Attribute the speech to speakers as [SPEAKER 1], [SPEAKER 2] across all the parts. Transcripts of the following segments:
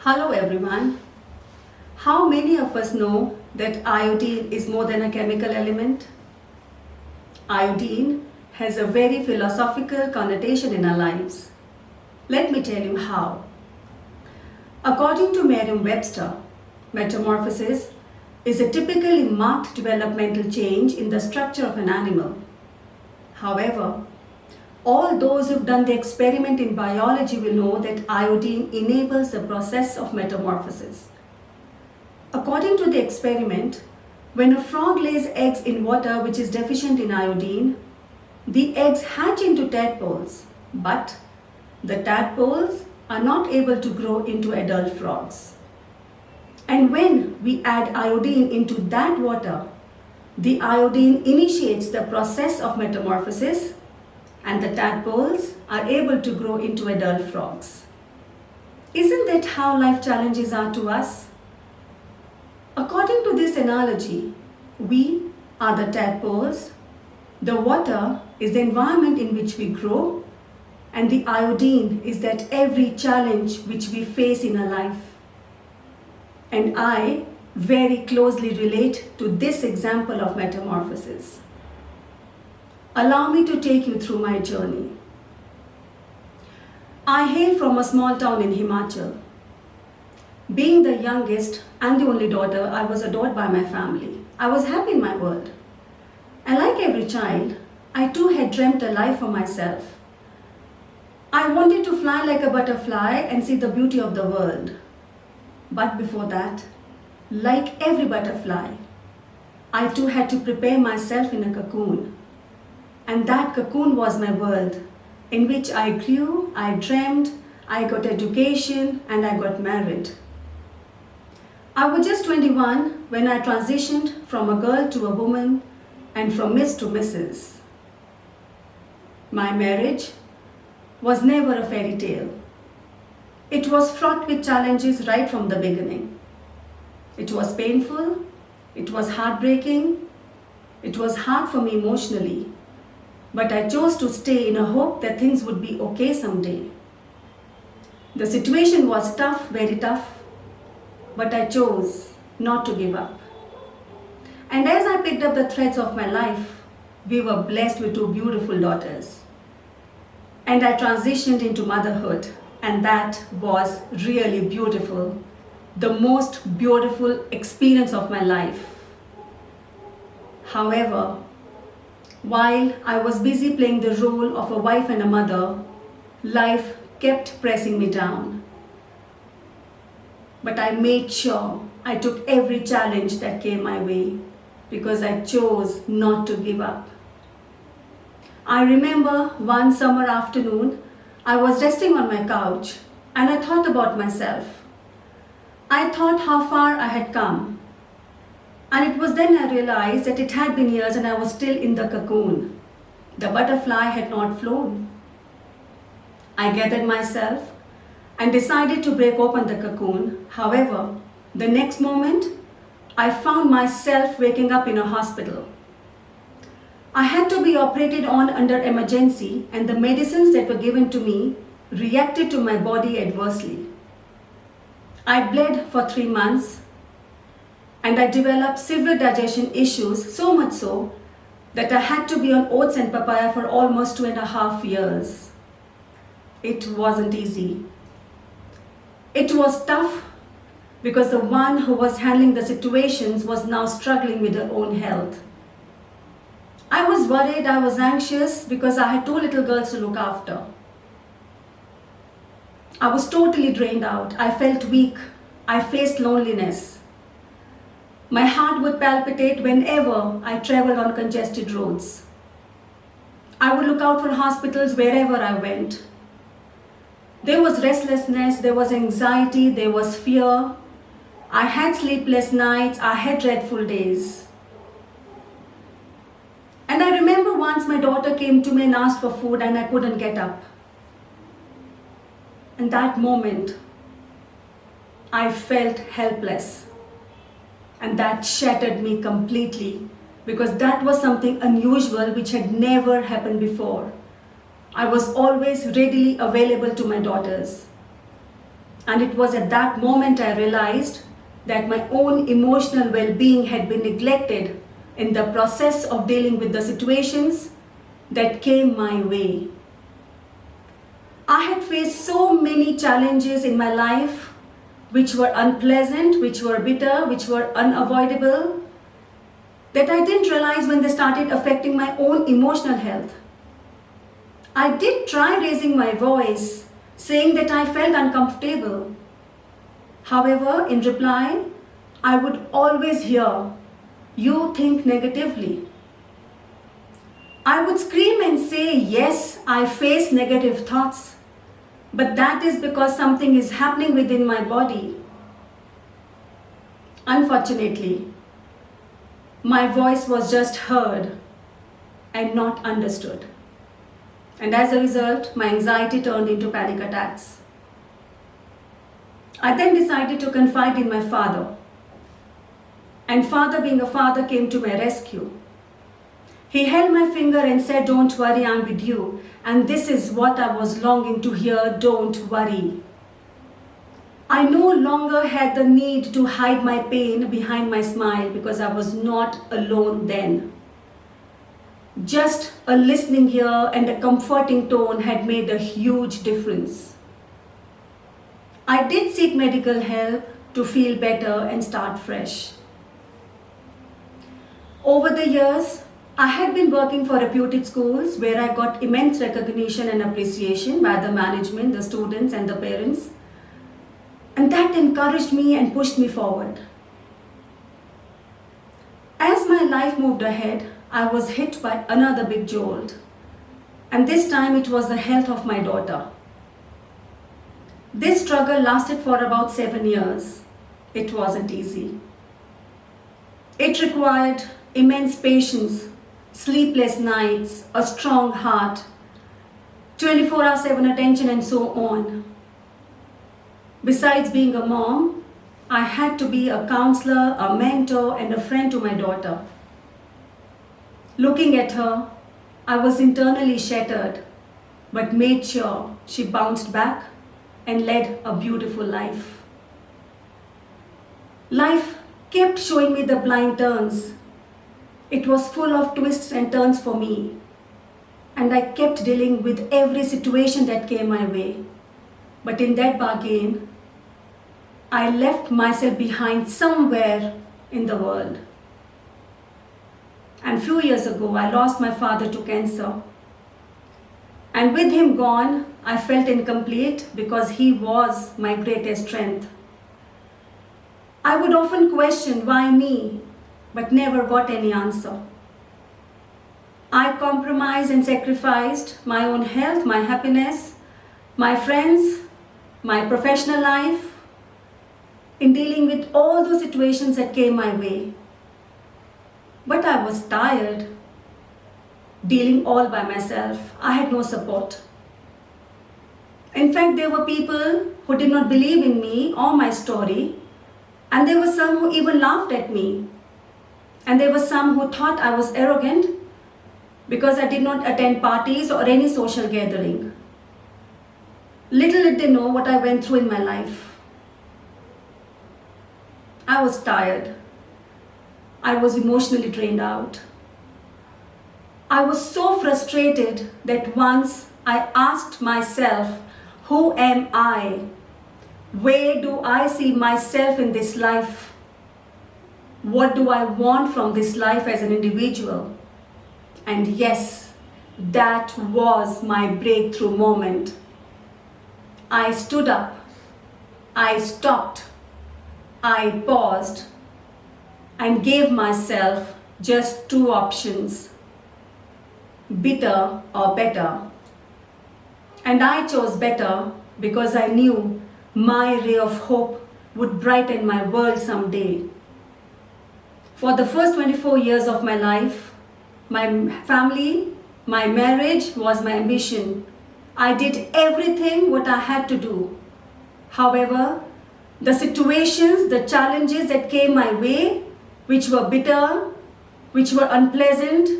[SPEAKER 1] Hello everyone. How many of us know that iodine is more than a chemical element? Iodine has a very philosophical connotation in our lives. Let me tell you how. According to Merriam-Webster, metamorphosis is a typically marked developmental change in the structure of an animal. However, all those who've done the experiment in biology will know that iodine enables the process of metamorphosis. According to the experiment, when a frog lays eggs in water which is deficient in iodine, the eggs hatch into tadpoles, but the tadpoles are not able to grow into adult frogs. And when we add iodine into that water, the iodine initiates the process of metamorphosis and the tadpoles are able to grow into adult frogs. Isn't that how life challenges are to us? According to this analogy, we are the tadpoles, the water is the environment in which we grow, and the iodine is that every challenge which we face in our life. And I very closely relate to this example of metamorphosis. Allow me to take you through my journey. I hail from a small town in Himachal. Being the youngest and the only daughter, I was adored by my family. I was happy in my world. And like every child, I too had dreamt a life for myself. I wanted to fly like a butterfly and see the beauty of the world. But before that, like every butterfly, I too had to prepare myself in a cocoon. And that cocoon was my world, in which I grew, I dreamed, I got education, and I got married. I was just 21 when I transitioned from a girl to a woman and from Miss to Mrs. My marriage was never a fairy tale. It was fraught with challenges right from the beginning. It was painful, it was heartbreaking, it was hard for me emotionally. But I chose to stay in a hope that things would be okay someday. The situation was tough, very tough, but I chose not to give up. And as I picked up the threads of my life, we were blessed with two beautiful daughters. And I transitioned into motherhood, and that was really beautiful. The most beautiful experience of my life. However, while I was busy playing the role of a wife and a mother, life kept pressing me down. But I made sure I took every challenge that came my way because I chose not to give up. I remember one summer afternoon, I was resting on my couch and I thought about myself. I thought how far I had come. And it was then I realized that it had been years and I was still in the cocoon. The butterfly had not flown. I gathered myself and decided to break open the cocoon. However, the next moment, I found myself waking up in a hospital. I had to be operated on under emergency, and the medicines that were given to me reacted to my body adversely. I bled for 3 months. And I developed severe digestion issues, so much so that I had to be on oats and papaya for almost 2.5 years. It wasn't easy. It was tough because the one who was handling the situations was now struggling with her own health. I was worried, I was anxious because I had 2 little girls to look after. I was totally drained out. I felt weak. I faced loneliness. My heart would palpitate whenever I traveled on congested roads. I would look out for hospitals wherever I went. There was restlessness, there was anxiety, there was fear. I had sleepless nights, I had dreadful days. And I remember once my daughter came to me and asked for food and I couldn't get up. In that moment, I felt helpless. And that shattered me completely because that was something unusual which had never happened before. I was always readily available to my daughters. And it was at that moment I realized that my own emotional well-being had been neglected in the process of dealing with the situations that came my way. I had faced so many challenges in my life which were unpleasant, which were bitter, which were unavoidable, that I didn't realize when they started affecting my own emotional health. I did try raising my voice, saying that I felt uncomfortable. However, in reply, I would always hear, "You think negatively." I would scream and say, "Yes, I face negative thoughts, but that is because something is happening within my body." Unfortunately, my voice was just heard and not understood. And as a result, my anxiety turned into panic attacks. I then decided to confide in my father. And father, being a father, came to my rescue. He held my finger and said, "Don't worry, I'm with you." And this is what I was longing to hear, "Don't worry." I no longer had the need to hide my pain behind my smile because I was not alone then. Just a listening ear and a comforting tone had made a huge difference. I did seek medical help to feel better and start fresh. Over the years, I had been working for reputed schools where I got immense recognition and appreciation by the management, the students, and the parents. And that encouraged me and pushed me forward. As my life moved ahead, I was hit by another big jolt. And this time it was the health of my daughter. This struggle lasted for about 7 years. It wasn't easy. It required immense patience, sleepless nights, a strong heart, 24/7 attention, and so on. Besides being a mom, I had to be a counselor, a mentor, and a friend to my daughter. Looking at her, I was internally shattered, but made sure she bounced back and led a beautiful life. Life kept showing me the blind turns. It was full of twists and turns for me, and I kept dealing with every situation that came my way. But in that bargain, I left myself behind somewhere in the world. And few years ago, I lost my father to cancer. And with him gone, I felt incomplete because he was my greatest strength. I would often question why me, but never got any answer. I compromised and sacrificed my own health, my happiness, my friends, my professional life in dealing with all those situations that came my way. But I was tired, dealing all by myself. I had no support. In fact, there were people who did not believe in me or my story, and there were some who even laughed at me. And there were some who thought I was arrogant because I did not attend parties or any social gathering. Little did they know what I went through in my life. I was tired. I was emotionally drained out. I was so frustrated that once I asked myself, who am I? Where do I see myself in this life? What do I want from this life as an individual? And yes, that was my breakthrough moment. I stood up. I stopped. I paused and gave myself just 2 options, bitter or better. And I chose better because I knew my ray of hope would brighten my world someday. For the first 24 years of my life, my family, my marriage was my ambition. I did everything what I had to do. However, the situations, the challenges that came my way, which were bitter, which were unpleasant,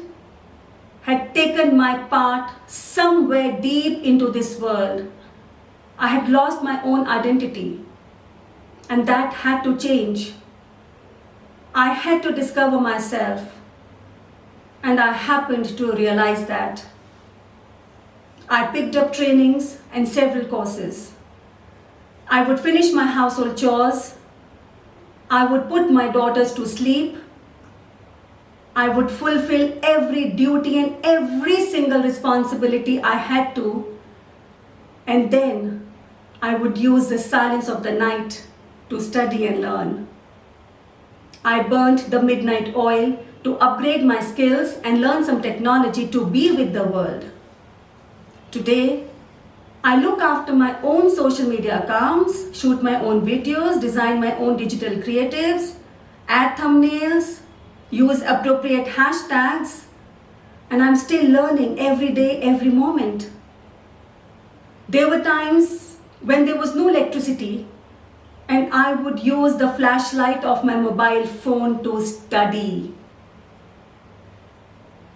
[SPEAKER 1] had taken my part somewhere deep into this world. I had lost my own identity, and that had to change. I had to discover myself, and I happened to realize that. I picked up trainings and several courses. I would finish my household chores. I would put my daughters to sleep. I would fulfill every duty and every single responsibility I had to. And then I would use the silence of the night to study and learn. I burnt the midnight oil to upgrade my skills and learn some technology to be with the world. Today, I look after my own social media accounts, shoot my own videos, design my own digital creatives, add thumbnails, use appropriate hashtags, and I'm still learning every day, every moment. There were times when there was no electricity, and I would use the flashlight of my mobile phone to study.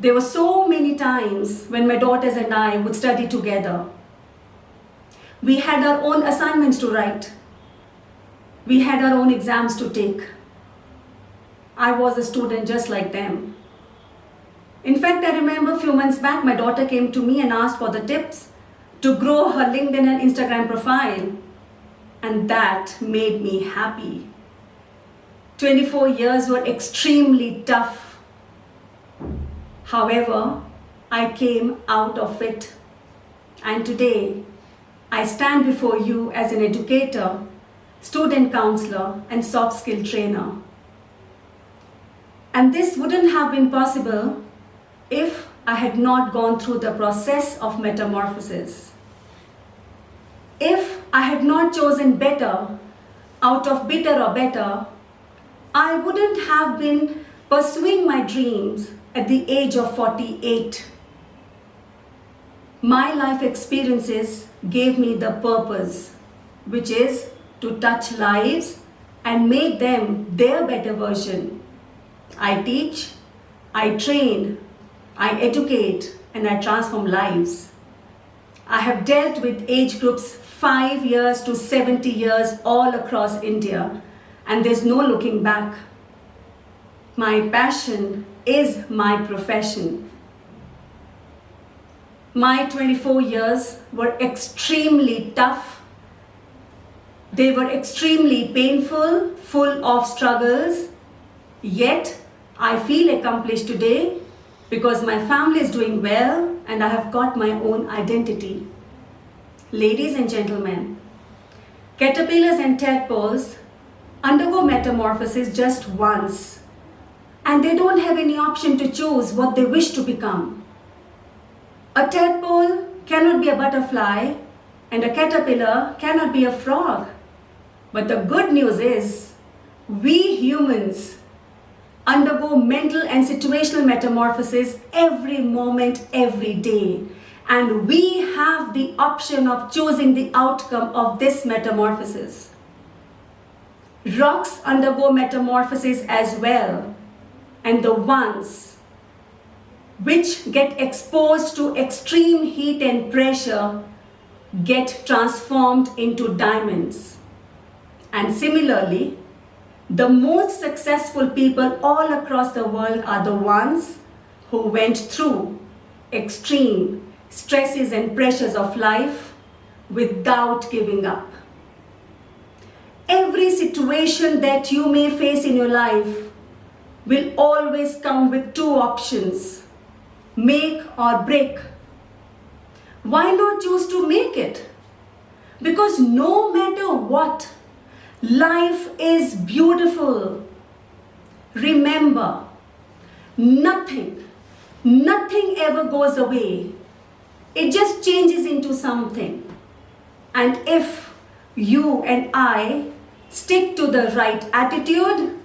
[SPEAKER 1] There were so many times when my daughters and I would study together. We had our own assignments to write. We had our own exams to take. I was a student just like them. In fact, I remember a few months back, my daughter came to me and asked for the tips to grow her LinkedIn and Instagram profile. And that made me happy. 24 years were extremely tough. However, I came out of it. And today, I stand before you as an educator, student counselor, and soft skill trainer. And this wouldn't have been possible if I had not gone through the process of metamorphosis. If I had not chosen better out of bitter or better, I wouldn't have been pursuing my dreams at the age of 48. My life experiences gave me the purpose, which is to touch lives and make them their better version. I teach, I train, I educate, and I transform lives. I have dealt with age groups 5 years to 70 years all across India, and there's no looking back. My passion is my profession. My 24 years were extremely tough. They were extremely painful, full of struggles. Yet, I feel accomplished today because my family is doing well and I have got my own identity. Ladies and gentlemen, caterpillars and tadpoles undergo metamorphosis just once, and they don't have any option to choose what they wish to become. A tadpole cannot be a butterfly, and a caterpillar cannot be a frog. But the good news is, we humans undergo mental and situational metamorphosis every moment, every day. And we have the option of choosing the outcome of this metamorphosis. Rocks undergo metamorphosis as well. And the ones which get exposed to extreme heat and pressure get transformed into diamonds. And similarly, the most successful people all across the world are the ones who went through extreme stresses and pressures of life without giving up. Every situation that you may face in your life will always come with two options: make or break. Why not choose to make it? Because no matter what, life is beautiful. Remember, nothing ever goes away. It just changes into something. And if you and I stick to the right attitude,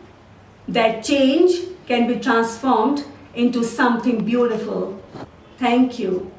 [SPEAKER 1] that change can be transformed into something beautiful. Thank you.